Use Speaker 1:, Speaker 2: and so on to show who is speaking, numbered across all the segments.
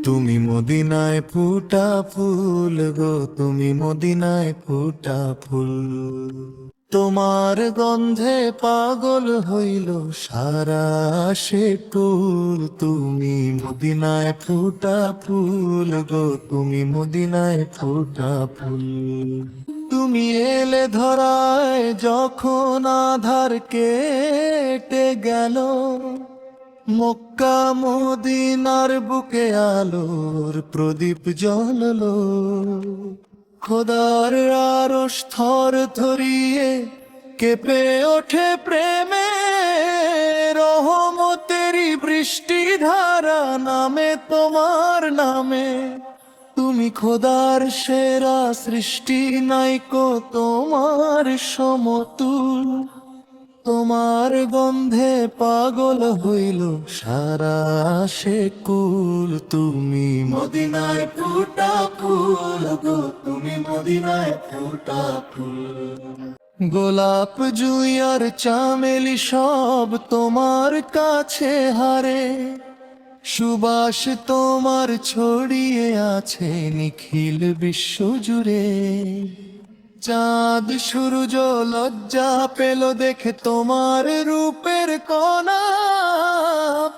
Speaker 1: তুমি মদিনায় ফুটা ফুল গো, তুমি মদিনায় ফুটা ফুল। তোমার গন্ধে পাগল হইল সারা আশিকুল। তুমি মদিনায় ফুটা ফুল গো, তুমি মদিনায় ফুটা ফুল। তুমি এলে ধরায় যখন আধার কেটে গেল, মক্কা মদিনার বুকে আলোর প্রদীপ জ্বললো। খোদার আরশ থর থরিয়ে কেঁপে ওঠে প্রেমে, রহমতেরই বৃষ্টি ধারা নামে তোমার নামে। তুমি খোদার সেরা সৃষ্টি, নাইকো তোমার সমতুল। তোমার গন্ধে পাগল হইল সারা আশিকুল। তুমি মদিনায় ফুটা ফুল গো, তুমি মদিনায় ফুটা ফুল। গোলাপ জুঁই আর চামেলি সব তোমার কাছে হারে, সুবাস তোমার ছড়িয়ে আছে নিখিল বিশ্ব জুড়ে। চাঁদ সূর্য লজ্জা পেল দেখে তোমার রূপের কণা,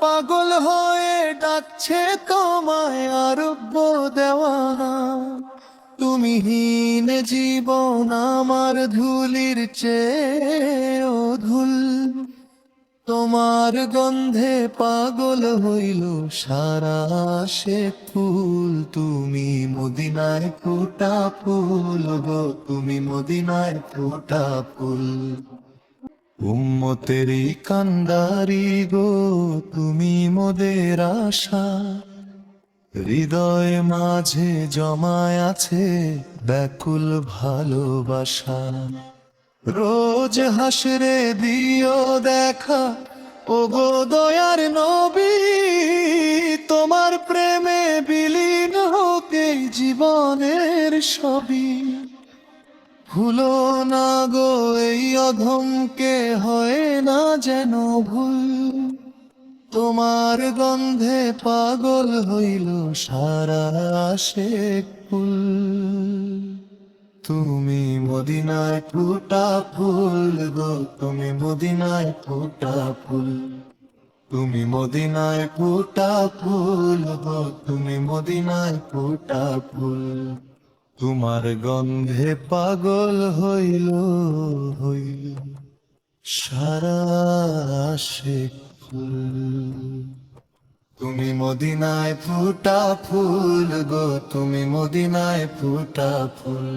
Speaker 1: পাগল হয়ে ডাকছে তোমায় আরব্য দেওয়ানা। তুমি হীন জীবন আমার ধুলির চেয়েও ধুল। তোমার গন্ধে পাগল হইল সারা আশিকুল। তুমি মদিনায় ফুটা ফুল গো, তুমি মদিনায় ফুটা ফুল। উম্মতেরই কান্ডারি গো, তুমি মোদের আশা। হৃদয় মাঝে জমায় আছে ব্যাকুল ভালোবাসা। রোজ হাসরে দিও দেখা ওগো দয়ার নবী, তোমার প্রেমে বিলীন হোক এই জীবনের সবই। ভুলো না গো এই অধমকে, হয় না যেন ভুল। তোমার গন্ধে পাগল হইল সারা আশিকুল। তুমি মদিনায় ফুটা ফুল গো, তুমি মদিনায় ফুটা ফুল। তুমি মদিনায় ফুটা ফুল গো, তুমি মদিনায় ফুটা ফুল। তোমার গন্ধে পাগল হইল সারা আশিকুল। তুমি মদিনায় ফুটা ফুল গো, তুমি মদিনায় ফুটা ফুল।